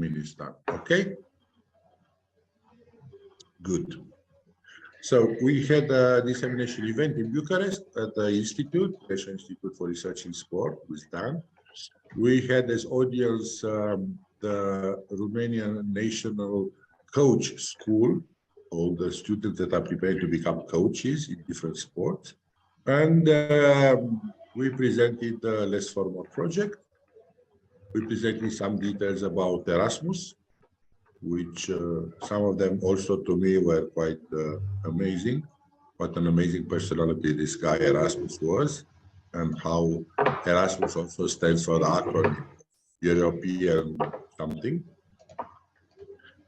Minister. Okay? Good. So we had a dissemination event in Bucharest at the Institute, National Institute for Research in Sport, with Dan. We had as audience the Romanian National Coach School, all the students that are prepared to become coaches in different sports. And we presented the Less4More project. We presented some details about Erasmus, which some of them also to me were quite amazing. What an amazing personality this guy Erasmus was, and how Erasmus also stands for the acronym European something.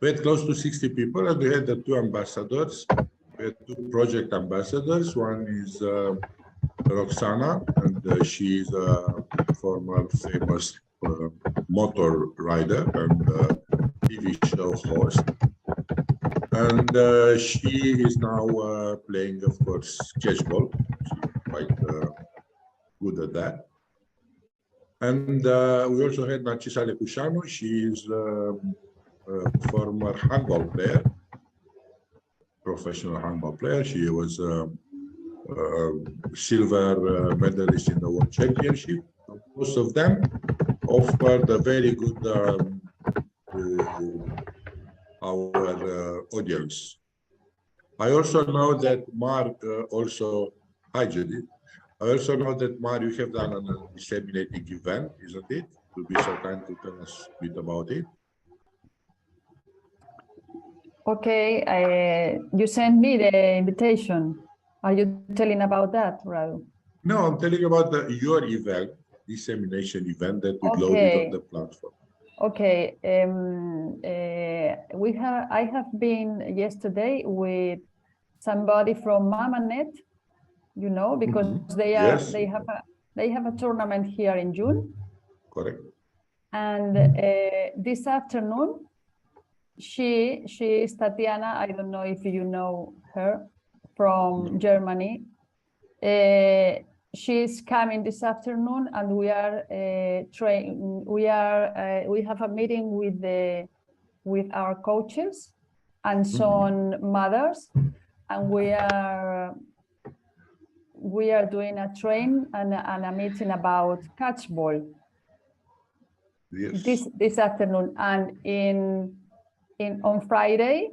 We had close to 60 people, and we had the two ambassadors. We had two project ambassadors. One is Roxana, and she is a former famous motor rider and TV show host. And she is now playing, of course, catchball. She's quite good at that. And we also had Narcisa Lecușanu. She is a former handball player, professional handball player. She was a silver medalist in the World Championship. Most of them offered a very good our audience. I also know that Mark hi Judith. I also know that Mark, you have done a disseminating event, isn't it? To be so kind to tell us a bit about it. Okay, you sent me the invitation. Are you telling about that, Radu? No, I'm telling about your event, dissemination event that we loaded on the platform. Okay, I have been yesterday with somebody from MamaNet, you know, because they have a tournament here in June. Correct. And this afternoon, she is Tatiana. I don't know if you know her from Germany. She's coming this afternoon, and we are we have a meeting with our coaches and some mothers, and we are doing a train and a meeting about catchball. Yes. This afternoon, and on Friday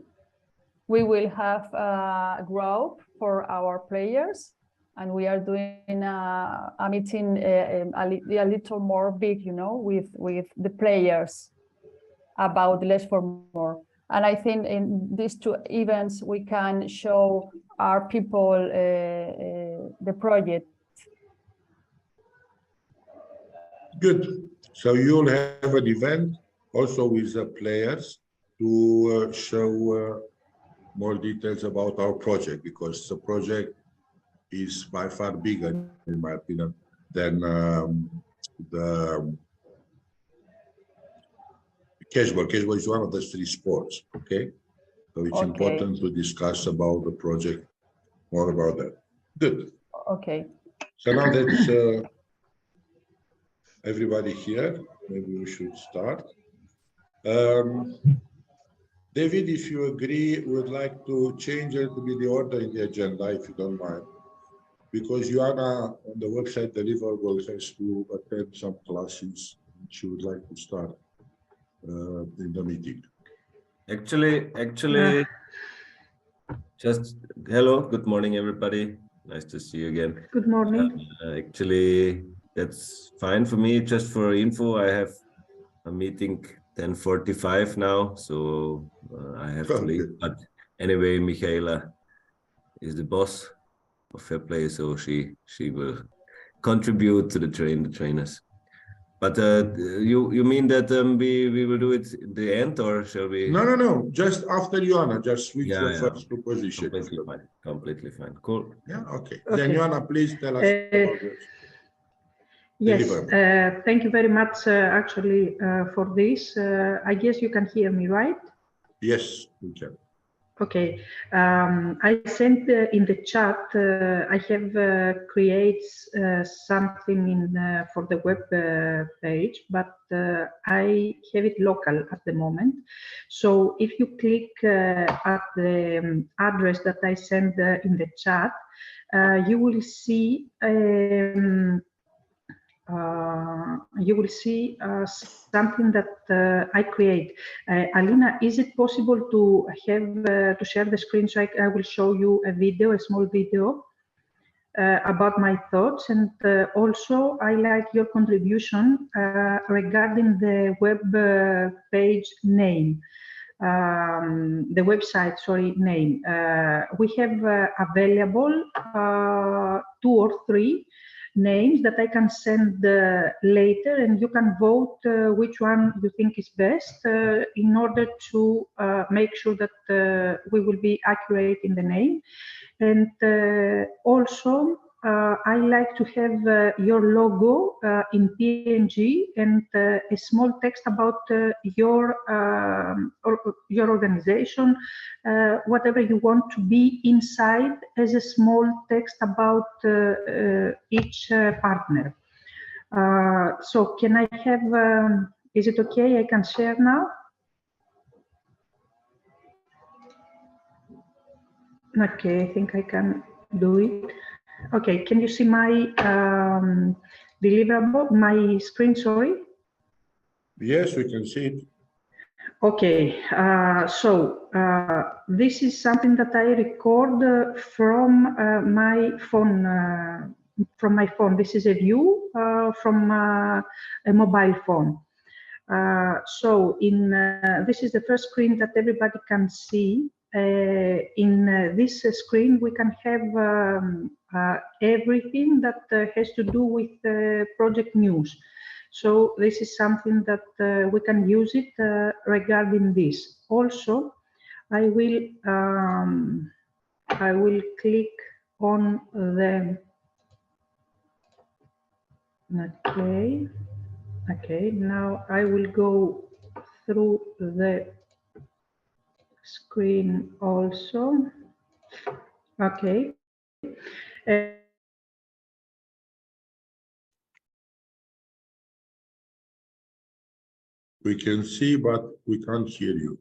we will have a group for our players. And we are doing a meeting a little more big, you know, with the players about Less4More. And I think in these two events, we can show our people the project. Good. So you'll have an event also with the players to show more details about our project, because the project is by far bigger, in my opinion, than the catchball. Catchball is one of the three sports, okay? So it's important to discuss about the project, more about that. Good. Okay. So now that's everybody here. Maybe we should start. David, if you agree, would like to change it to be the order in the agenda, if you don't mind. Because Ioana on the website deliverable has to attend some classes. She would like to start in the meeting. Actually, just hello, good morning, everybody. Nice to see you again. Good morning. Actually, that's fine for me. Just for info, I have a meeting 10:45 now, so I have to leave. But anyway, Michaela is the boss of Fair Play, so she will contribute to the trainers. But you mean that we will do it at the end, or shall we? No. Just after Ioana, just switch the first two positions. Completely fine. Cool. Yeah. Okay. Then Ioana, please tell us about this. Yes. Thank you very much. Actually, for this, I guess you can hear me, right? Yes, we can. Okay, I sent in the chat. I have created something in for the web page, but I have it local at the moment. So if you click at the address that I sent in the chat, you will see. Something that I create. Alina, is it possible to have to share the screen so I will show you a video, a small video about my thoughts, and also I like your contribution regarding the web page name. The website, sorry, name. We have available 2 or 3 names that I can send later, and you can vote which one you think is best in order to make sure that we will be accurate in the name. And also, I like to have your logo in PNG and a small text about your organization, whatever you want to be inside as a small text about each partner. So can I have, is it okay? I can share now? Okay, I think I can do it. Okay, can you see my deliverable, my screen, sorry? Yes, we can see it. Okay, this is something that I record from my phone. This is a view from a mobile phone. So this is the first screen that everybody can see. In this screen, we can have everything that has to do with project news. So this is something that we can use it regarding this. Also, I will click on the. Okay. Now I will go through the screen also. Okay. We can see, but we can't hear you.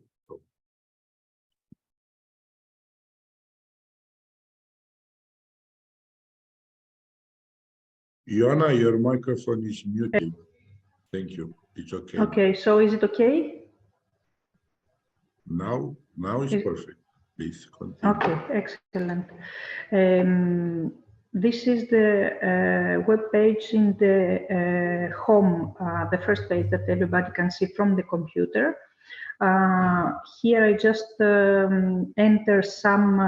Joanna, your microphone is muted. Thank you. It's okay. Okay, so is it okay? Now it's perfect. Please continue. Okay, excellent. This is the web page in the home, the first page that everybody can see from the computer. Here I just enter some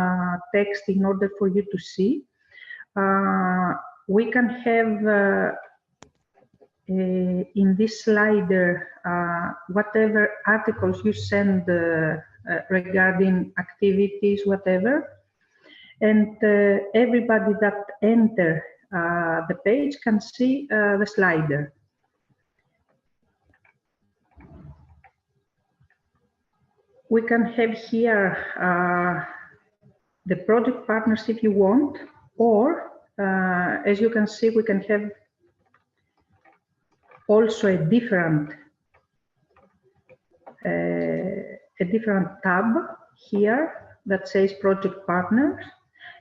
text in order for you to see. We can have in this slider whatever articles you send regarding activities, whatever, and everybody that enter the page can see the slider. We can have here the project partners if you want, or as you can see, we can have also a different tab here that says project partners,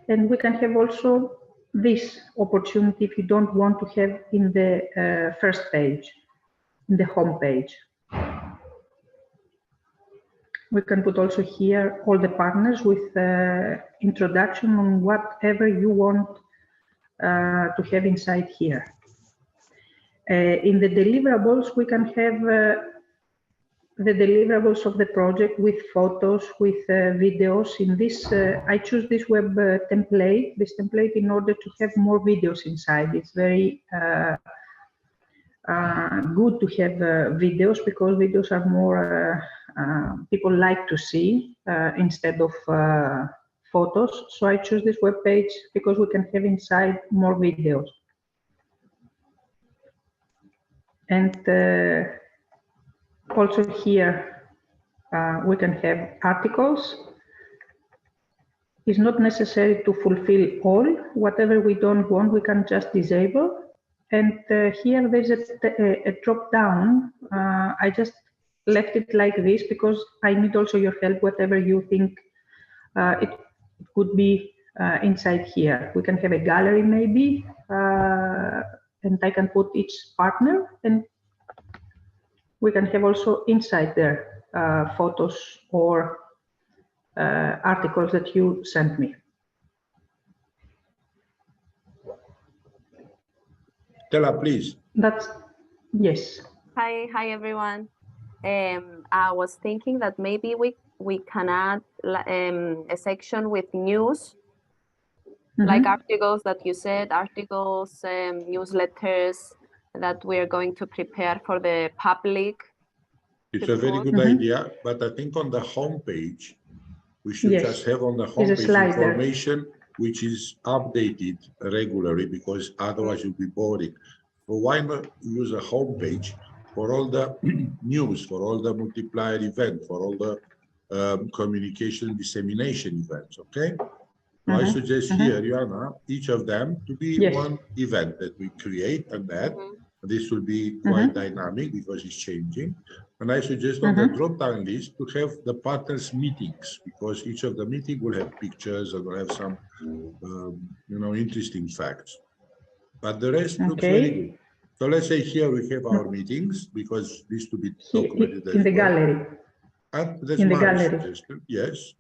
and we can have also this opportunity if you don't want to have in the first page, in the home page. We can put also here all the partners with introduction on whatever you want to have inside here. In the deliverables, we can have the deliverables of the project with photos, with videos. In this, I choose this web template, in order to have more videos inside. It's very good to have videos, because videos are more, people like to see instead of photos. So I choose this web page because we can have inside more videos. And also here, we can have articles. It's not necessary to fulfill all. Whatever we don't want, we can just disable. And here there's a drop down. I just left it like this because I need also your help, whatever you think it could be inside here. We can have a gallery maybe, and I can put each partner, and we can have also inside there photos or articles that you sent me. Stella, please. That's, yes. Hi everyone. I was thinking that maybe we can add a section with news, like articles that you said, articles, newsletters that we are going to prepare for the public. It's a very good idea, but I think on the homepage, we should just have on the homepage information which is updated regularly, because otherwise you'll be boring. So why not use a homepage for all the news, for all the multiplier events, for all the communication dissemination events, okay? So I suggest here, Joanna, each of them to be one event that we create and add. This will be quite dynamic because it's changing. And I suggest on the drop-down list to have the partners meetings, because each of the meeting will have pictures and will have some, interesting facts. But the rest looks very good. So let's say here we have our meetings, because this to be documented in the gallery. And that's my suggestion. Yes.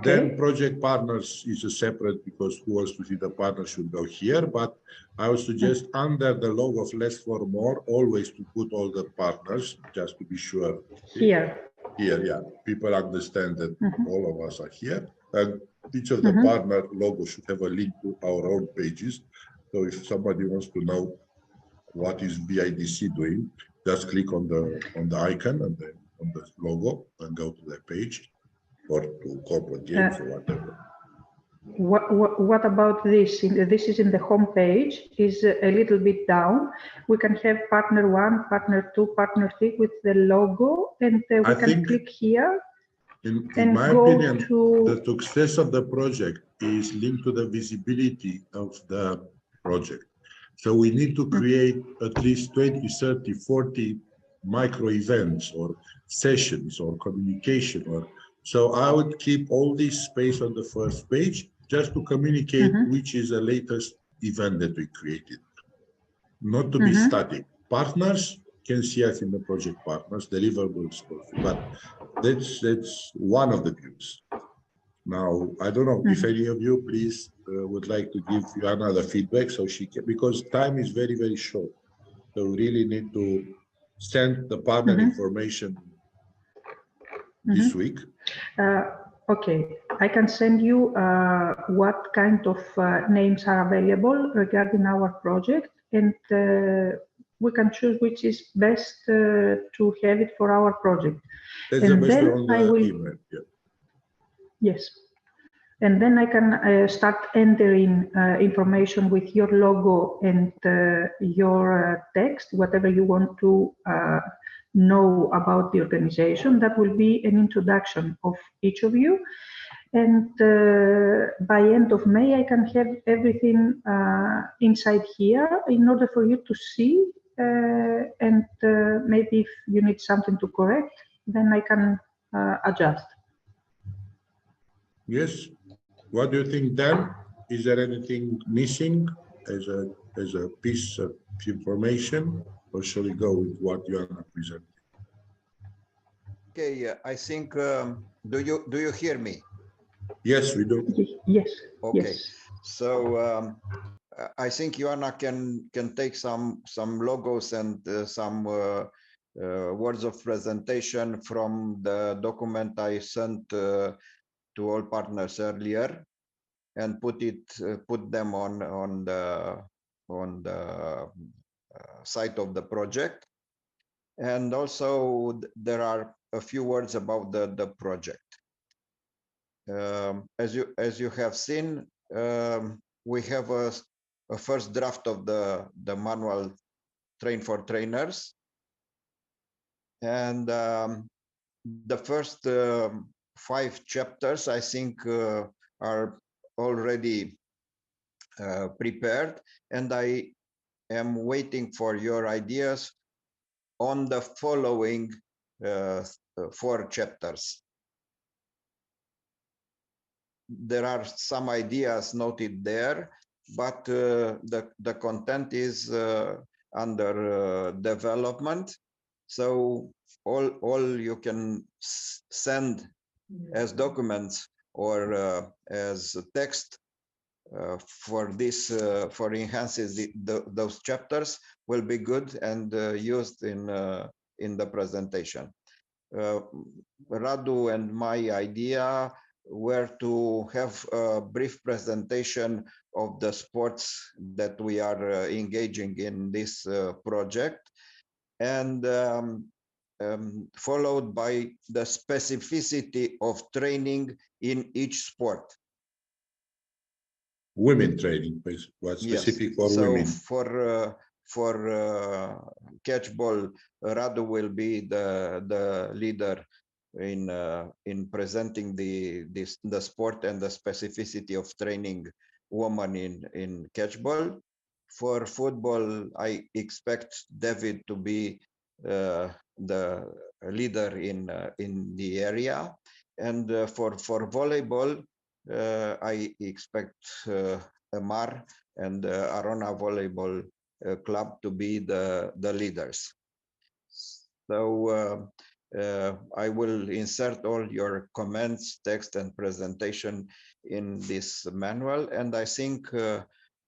Then project partners is a separate, because who wants to see the partners should go here. But I would suggest under the logo of Less4More always to put all the partners, just to be sure. Here, yeah. People understand that all of us are here. And each of the partner logos should have a link to our own pages. So if somebody wants to know what is BIDC doing, just click on the icon and then on the logo and go to the page, or to corporate games or whatever. What about this? This is in the home page, is a little bit down. We can have partner 1, partner 2, partner 3 with the logo, and we can click here. In my opinion, the success of the project is linked to the visibility of the project. So we need to create at least 20, 30, 40 micro events or sessions or communication. So I would keep all this space on the first page just to communicate which is the latest event that we created, not to be static. Partners can see us in the project partners, deliverables, but that's one of the views. Now, I don't know if any of you, please, would like to give Joanna the feedback so she can, because time is very, very short. So we really need to send the partner information this week. Okay, I can send you what kind of names are available regarding our project, and we can choose which is best to have it for our project. That's the best on the email. Yeah. Yes. And then I can start entering information with your logo and your text, whatever you want to know about the organization. That will be an introduction of each of you. And by end of May, I can have everything inside here in order for you to see. And maybe if you need something to correct, then I can adjust. Yes. What do you think, Dan? Is there anything missing as a piece of information, or shall we go with what you are presenting? Okay, I think. Do you hear me? Yes, we do. Yes. Okay. Yes. So I think Joanna can take some logos and some words of presentation from the document I sent to all partners earlier, and put them on the site of the project. And also there are a few words about the project. As you have seen, we have a first draft of the manual Train for Trainers, and the first 5 chapters, I think, are already prepared, and I am waiting for your ideas on the following 4 chapters. There are some ideas noted there, but the content is under development. So all you can send as documents or as text for this for enhances those chapters will be good and used in the presentation. Radu and my idea were to have a brief presentation of the sports that we are engaging in this project, and followed by the specificity of training in each sport. Women training, what's specific for women? For catchball, Radu will be the leader in presenting the sport and the specificity of training women in catchball. For football, I expect David to be the leader in the area, and for volleyball, I expect Amar and Arona Volleyball Club to be the leaders. So I will insert all your comments, text, and presentation in this manual. And I think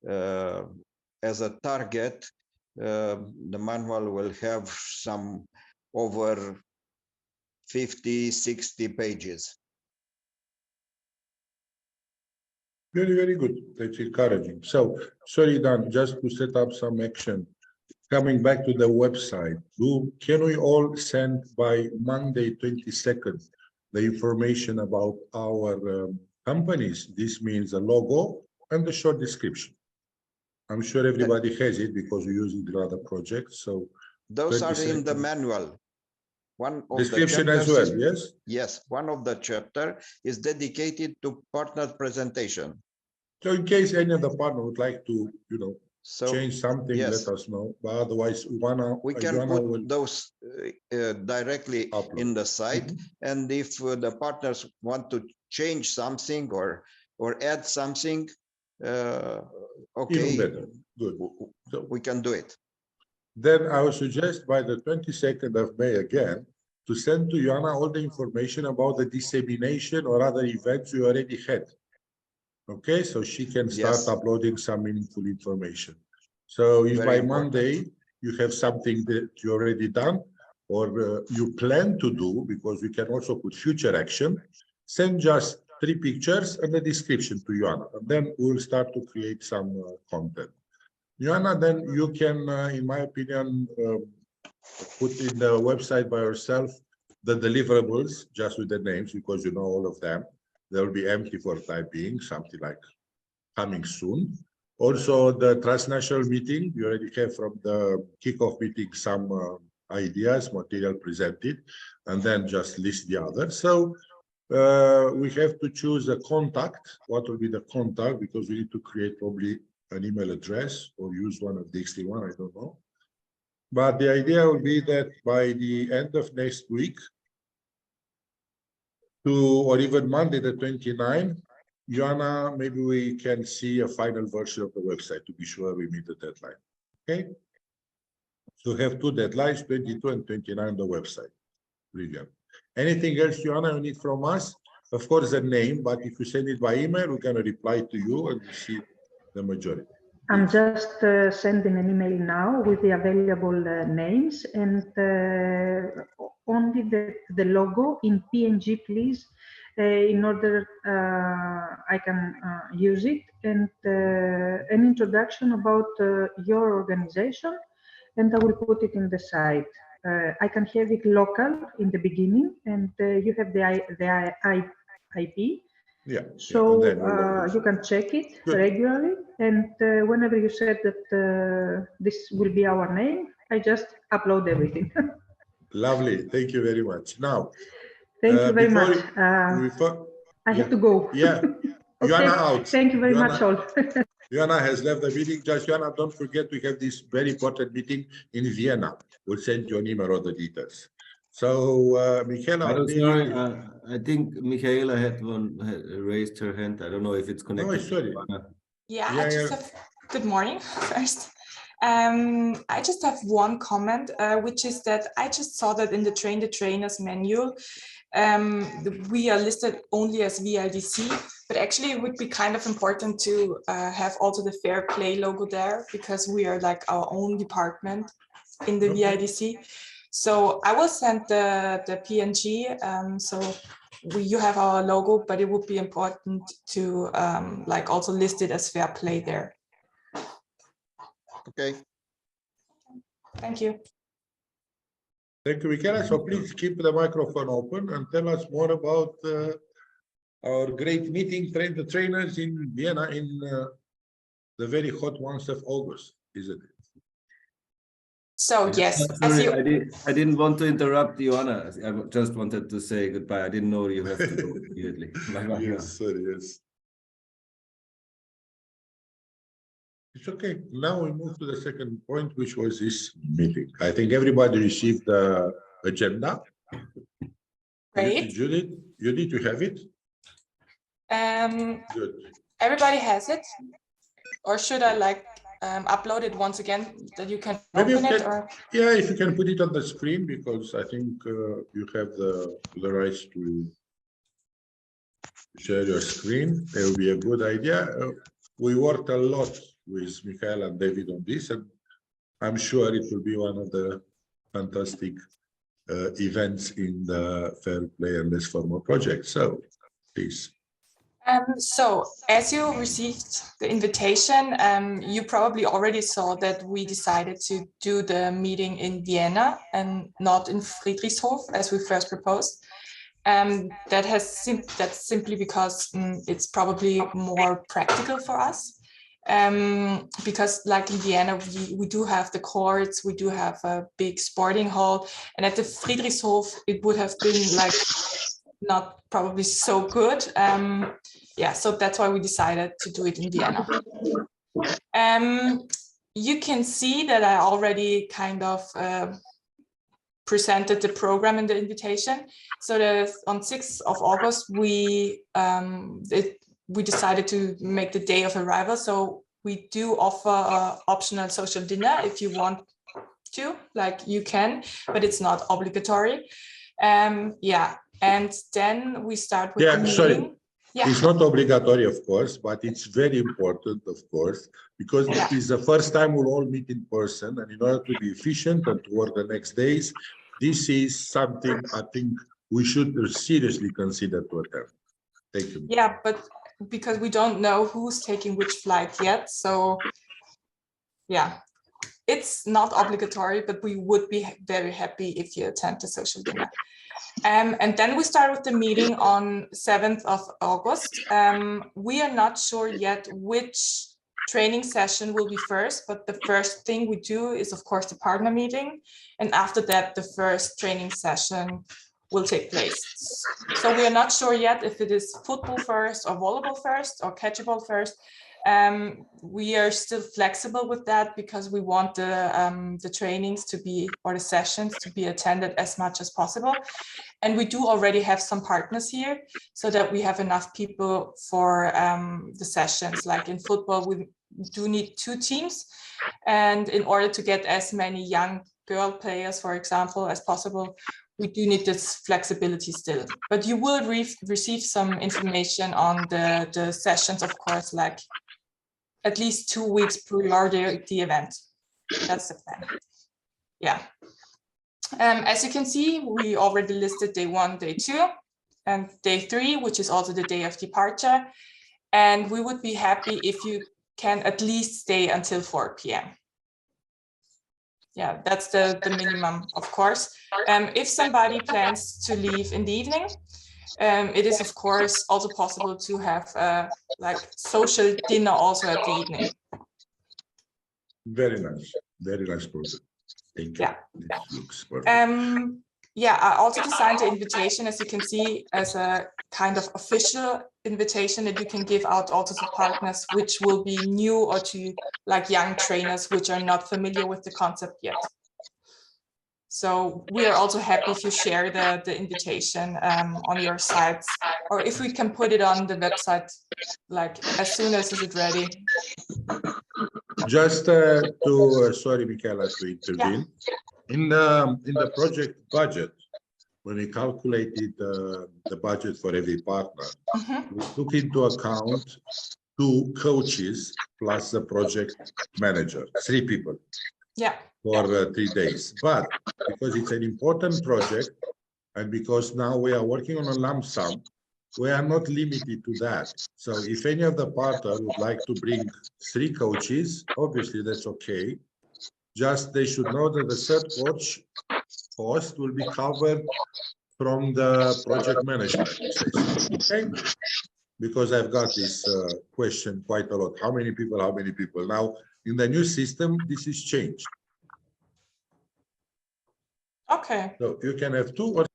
as a target, the manual will have some over 50, 60 pages. Very, very good. That's encouraging. So, sorry, Dan, just to set up some action. Coming back to the website, can we all send by Monday 22nd the information about our companies? This means a logo and a short description. I'm sure everybody has it because we use it in other projects. So those are in the manual. One of description the as well, yes? Yes, one of the chapter is dedicated to partner presentation. So in case any of the partner would like to, change something, yes, let us know. But otherwise, we can put those directly upload in the site. And if the partners want to change something or add something, okay, even better. Good. So we can do it. Then I would suggest by the 22nd of May again to send to Ioana all the information about the dissemination or other events we already had. Okay, so she can start uploading some meaningful information. So if by Monday you have something that you already done or you plan to do, because we can also put future action, send just 3 pictures and a description to Ioana, and then we'll start to create some content. Ioana, then you can, in my opinion, put in the website by yourself the deliverables just with the names, because you know all of them. They will be empty for the time being, something like coming soon. Also, the transnational meeting, you already have from the kickoff meeting some ideas, material presented, and then just list the others. So we have to choose a contact. What will be the contact? Because we need to create probably an email address or use one of the existing one, I don't know. But the idea will be that by the end of next week, or even Monday the 29th, Ioana, maybe we can see a final version of the website to be sure we meet the deadline. Okay? So we have 2 deadlines, 22 and 29 on the website. Brilliant. Anything else, Ioana, you need from us? Of course, a name, but if you send it by email, we're going to reply to you and we see the majority. I'm just sending an email now with the available names and only the logo in PNG, please, in order I can use it, and an introduction about your organization, and I will put it in the site. I can have it local in the beginning, and you have the IP. Yeah. So you can check it regularly, and whenever you said that this will be our name, I just upload everything. Lovely. Thank you very much. Now, thank you very much. I have to go. Yeah. Joanna out. Thank you very much, all. Joanna has left the meeting. Just Joanna, don't forget we have this very important meeting in Vienna. We'll send you an email all the details. So, Michaela, Sorry, I think Michaela had raised her hand. I don't know if it's connected. sorry. Yeah, Yeah, I just have, good morning first. I just have one comment, which is that I just saw that in the Train the Trainers manual, we are listed only as VIDC, but actually it would be kind of important to have also the Fair Play logo there, because we are like our own department in the VIDC. So I will send the PNG, so you have our logo, but it would be important to like also list it as Fair Play there. Okay. Thank you. Thank you, Michaela. So please keep the microphone open and tell us more about our great meeting, Train the Trainers in Vienna in the very hot month of August, isn't it? So yes, Sorry, I didn't want to interrupt Joanna. I just wanted to say goodbye. I didn't know you have to go immediately. Yes, sorry, yes. It's okay. Now we move to the second point, which was this meeting. I think everybody received the agenda. great. Judith, you have it? Good. Everybody has it, or should I like upload it once again that you can Maybe open you it? can- Or Yeah, if you can put it on the screen, because I think you have the rights to share your screen. It will be a good idea. We worked a lot with Michael and David on this, and I'm sure it will be one of the fantastic events in the Fair Play and Less4More project. So, please. so as you received the invitation, you probably already saw that we decided to do the meeting in Vienna and not in Friedrichshof as we first proposed. That's simply because it's probably more practical for us. Because like in Vienna, we do have the courts, we do have a big sporting hall, and at the Friedrichshof, it would have been like not probably so good. Yeah, so that's why we decided to do it in Vienna. You can see that I already kind of presented the program in the invitation. So on 6th of August, we decided to make the day of arrival. So we do offer an optional social dinner if you want to, like you can, but it's not obligatory. Yeah, and then we start with the meeting. Sorry. Yeah. It's not obligatory, of course, but it's very important, of course, because it is the first time we'll all meet in person, and in order to be efficient and to work the next days, this is something I think we should seriously consider to attend. Thank you. Yeah, but because we don't know who's taking which flight yet, so yeah, it's not obligatory, but we would be very happy if you attend the social dinner. And then we start with the meeting on 7th of August. We are not sure yet which training session will be first, but the first thing we do is, of course, the partner meeting. And after that, the first training session will take place. So we are not sure yet if it is football first or volleyball first or catchball first. We are still flexible with that because we want the trainings to be, or the sessions to be attended as much as possible. And we do already have some partners here so that we have enough people for the sessions. Like in football, we do need 2 teams. And in order to get as many young girl players, for example, as possible, we do need this flexibility still. But you will receive some information on the sessions, of course, like at least 2 weeks prior to the event. That's the plan. Yeah. As you can see, we already listed day 1, day 2, and day 3, which is also the day of departure. And we would be happy if you can at least stay until 4 p.m. Yeah, that's the minimum, of course. If somebody plans to leave in the evening, it is, of course, also possible to have like social dinner also at the evening. Very nice project. Thank you. Yeah. This looks perfect. Yeah, I also designed the invitation, as you can see, as a kind of official invitation that you can give out also to partners, which will be new, or to like young trainers which are not familiar with the concept yet. So we are also happy if you share the invitation on your sites, or if we can put it on the website, like as soon as is it ready. Just sorry, Michaela, to intervene. In the project budget, when we calculated the budget for every partner, we took into account 2 coaches plus the project manager, 3 people. Yeah. For 3 days. But because it's an important project, and because now we are working on a lump sum, we are not limited to that. So if any of the partners would like to bring 3 coaches, obviously that's okay. Just they should know that the third coach cost will be covered from the project management. Okay? Because I've got this question quite a lot. How many people? How many people? Now, in the new system, this is changed. Okay. So you can have 2 or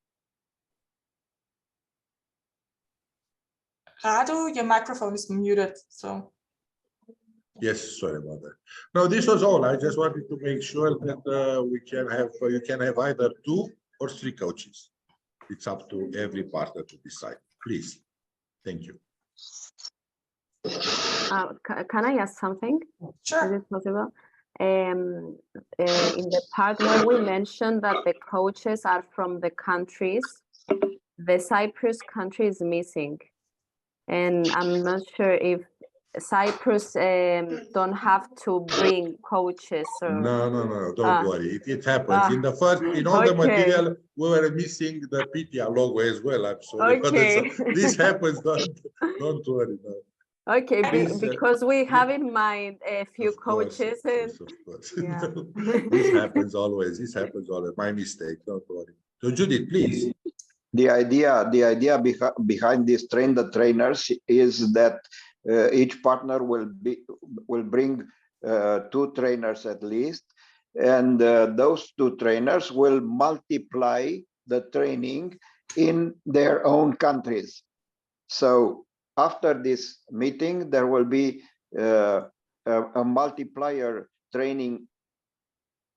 Radu, your microphone is muted, so. yes, sorry about that. No, this was all. I just wanted to make sure that we can have you can have either 2 or 3 coaches. It's up to every partner to decide. Please. Thank you. Can I ask something? Sure. Is it possible? In the part where we mentioned that the coaches are from the countries, the Cyprus country is missing. And I'm not sure if Cyprus don't have to bring coaches. Or... No, don't worry. It happens. In the first, in all the material, we were missing the PTA logo as well. I'm sorry. Okay. But this happens. Don't worry. No. Okay, because we have in mind a few coaches. Of course. Yeah. This happens always. This happens always. My mistake. Don't worry. So Judith, please. The idea behind this train the trainers is that each partner will bring 2 trainers at least, and those 2 trainers will multiply the training in their own countries. So after this meeting, there will be a multiplier training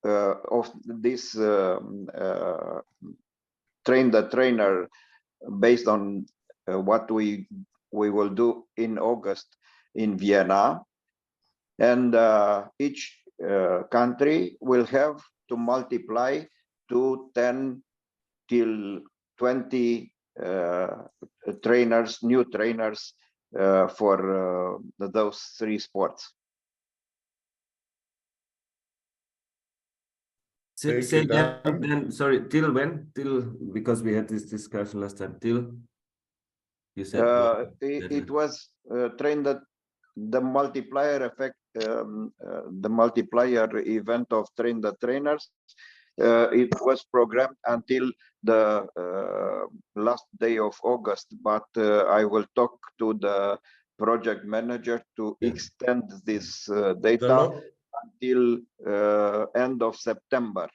of this train the trainer based on what we will do in August in Vienna, and each country will have to multiply to 10 till 20 trainers, new trainers for those 3 sports. Say again, sorry, till when? Till, because we had this discussion last time, till you said it was trained that the multiplier effect, the multiplier event of train the trainers. It was programmed until the last day of August, but I will talk to the project manager to extend this data until end of September.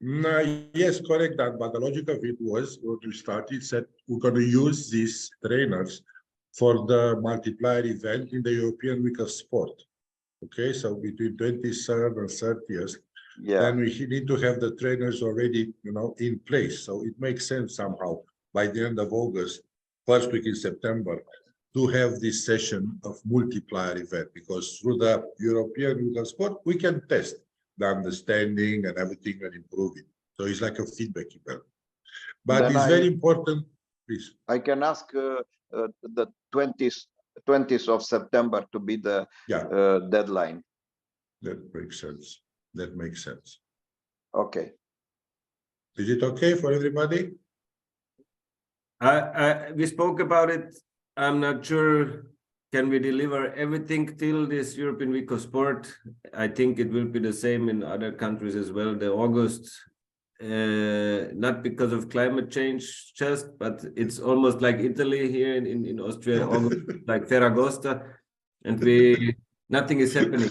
Yes, correct that. But the logic of it was when we started, said we're going to use these trainers for the multiplier event in the European Week of Sport. Okay, so between 23rd and 30th, then we need to have the trainers already, in place. So it makes sense somehow by the end of August, first week in September, to have this session of multiplier event, because through the European Week of Sport, we can test the understanding and everything and improve it. So it's like a feedback event. But then it's very important, please. I can ask the 20th of September to be the deadline. That makes sense. That makes sense. Okay. Is it okay for everybody? We spoke about it. I'm not sure. Can we deliver everything till this European Week of Sport? I think it will be the same in other countries as well. The August, not because of climate change just, but it's almost like Italy here in Austria, August, like Ferragosta, and nothing is happening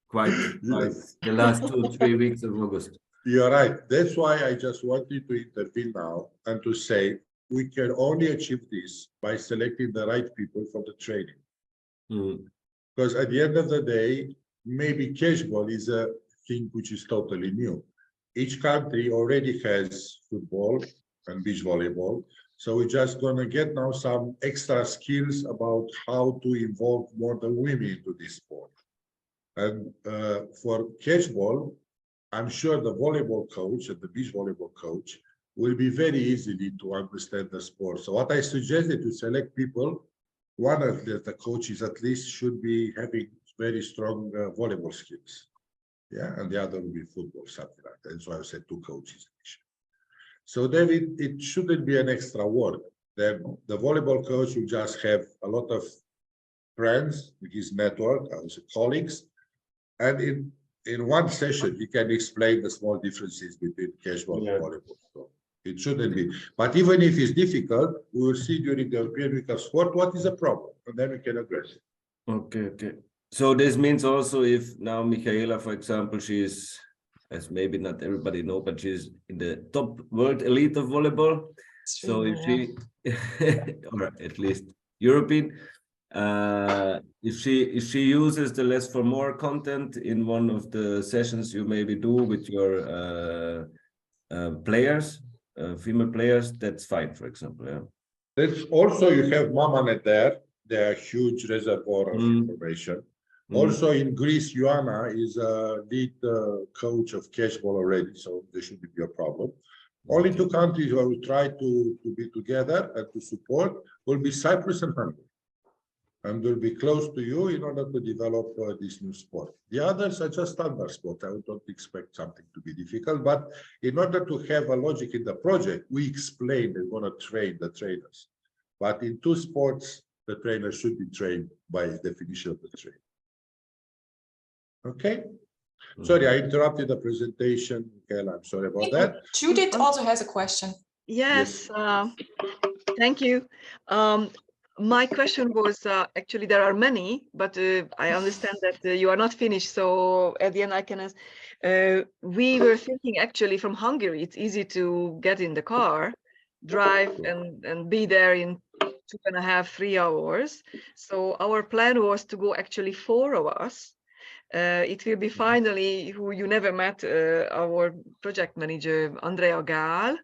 quite like the last 2-3 weeks of August. You're right. That's why I just wanted to intervene now and to say we can only achieve this by selecting the right people for the training. Because at the end of the day, maybe cashball is a thing which is totally new. Each country already has football and beach volleyball. So we're just going to get now some extra skills about how to involve more the women into this sport. And for cashball, I'm sure the volleyball coach and the beach volleyball coach will be very easily to understand the sport. So what I suggested to select people, one of the coaches at least should be having very strong volleyball skills. Yeah, and the other will be football, something like that. So I said 2 coaches. So then it shouldn't be an extra work. Then the volleyball coach will just have a lot of friends, his network, also colleagues, and in one session he can explain the small differences between casual and volleyball. So it shouldn't be. But even if it's difficult, we will see during the European Week of Sport what is the problem, and then we can address it. Okay. So this means also if now Michaela, for example, she's, as maybe not everybody know, but she's in the top world elite of volleyball. So if she, or at least European, if she uses the Less4More content in one of the sessions you maybe do with your players, female players, that's fine, for example. Yeah. That's also, you have Mamanet there. They're a huge reservoir of information. Also in Greece, Ioana is a lead coach of cashball already, so there shouldn't be a problem. Only 2 countries where we try to be together and to support will be Cyprus and Hungary. And will be close to you in order to develop this new sport. The others are just standard sport. I don't expect something to be difficult, but in order to have a logic in the project, we explain they're going to train the trainers. But in 2 sports, the trainer should be trained by definition of the training. Okay. Sorry, I interrupted the presentation. Michaela, I'm sorry about that. Judith also has a question. Yes. Thank you. My question was, actually, there are many, but I understand that you are not finished. So at the end, I can ask. We were thinking actually from Hungary, it's easy to get in the car, drive and be there in 2.5, 3 hours. So our plan was to go actually 4 of us. It will be finally, who you never met, our project manager, Andrea Gal,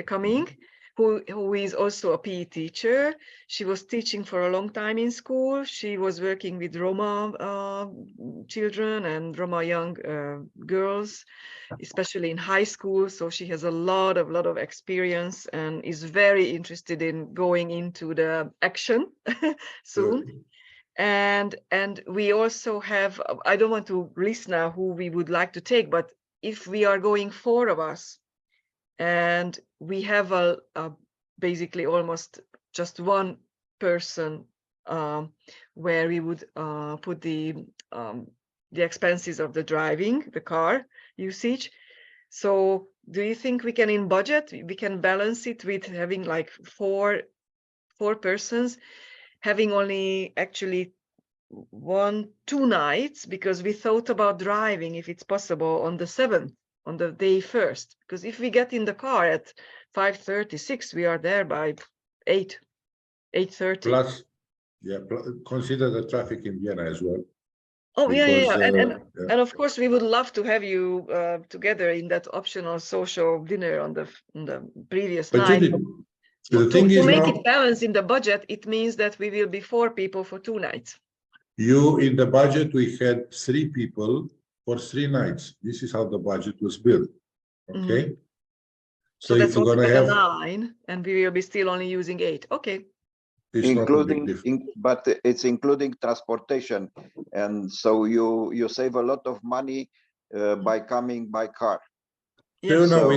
coming, who is also a PE teacher. She was teaching for a long time in school. She was working with Roma children and Roma young girls, especially in high school. So she has a lot of experience and is very interested in going into the action soon. And we also have, I don't want to list now who we would like to take, but if we are going 4 of us and we have a basically almost just 1 person where we would put the expenses of the driving, the car usage. So do you think we can, in budget, we can balance it with having like 4 persons, having only actually 1-2 nights, because we thought about driving, if it's possible, on the 7th, on the day first, because if we get in the car at 5:36, we are there by 8:30. Plus, consider the traffic in Vienna as well. Oh, because, and of course we would love to have you together in that optional social dinner on the previous night. The thing is, to make now, it balance in the budget, it means that we will be 4 people for 2 nights. in the budget, we had 3 people for 3 nights. This is how the budget was built. Okay. So that's also 9, and we will be still only using 8. Okay. But it's including transportation, and so you save a lot of money by coming by car. Yes. So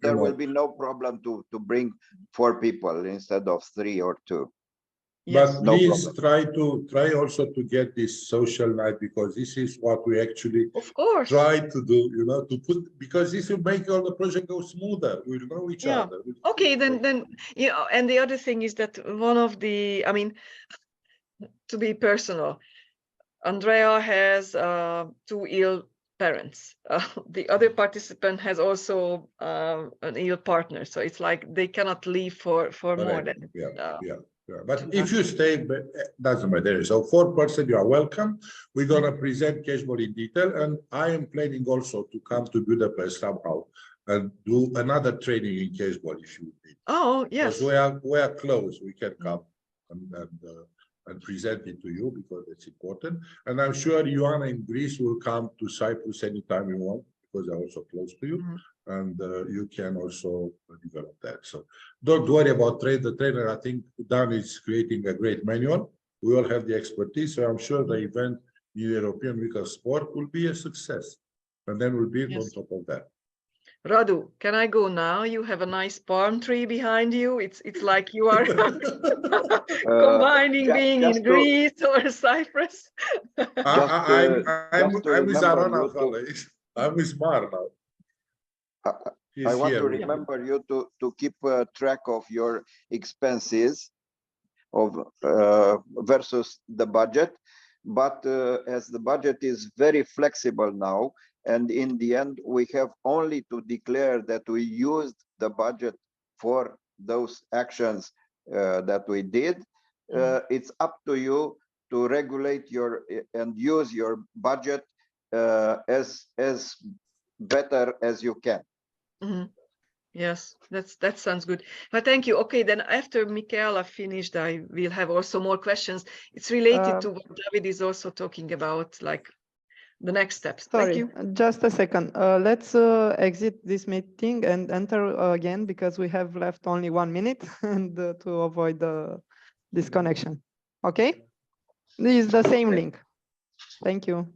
there will be no problem to bring 4 people instead of 3 or 2. But please try also to get this social night, because this is what we actually try to do, to put, because this will make all the project go smoother. We'll know each other. Okay, then and the other thing is that one of the, I mean, to be personal, Andrea has 2 ill parents. The other participant has also an ill partner, so it's like they cannot leave for more Correct. than. Yeah. But if you stay, but it doesn't matter. So 4%, you are welcome. We're gonna present Cashball in detail, and I am planning also to come to Budapest somehow and do another training in Cashball if you need. Oh yes. Because we are close. We can come and present it to you because it's important. And I'm sure Ioana in Greece will come to Cyprus anytime you want because they're also close to you. And you can also develop that. So don't worry about the trainer. I think Dan is creating a great manual. We all have the expertise. So I'm sure the event, the European Week of Sport, will be a success. And then we'll build on top of that. Radu, can I go now? You have a nice palm tree behind you. It's like you are combining being in Greece or Cyprus. I'm with Arana. I'm with Mar now. I want to remember you to keep track of your expenses versus the budget, but as the budget is very flexible now, and in the end we have only to declare that we used the budget for those actions that we did. It's up to you to regulate and use your budget as better as you can. Yes, that sounds good. But thank you. Okay, then after Michaela finished, I will have also more questions. It's related to what David is also talking about, like the next steps. Sorry, thank you. just a second. Let's exit this meeting and enter again because we have left only 1 minute and to avoid the disconnection. Okay, this is the same link. Thank you.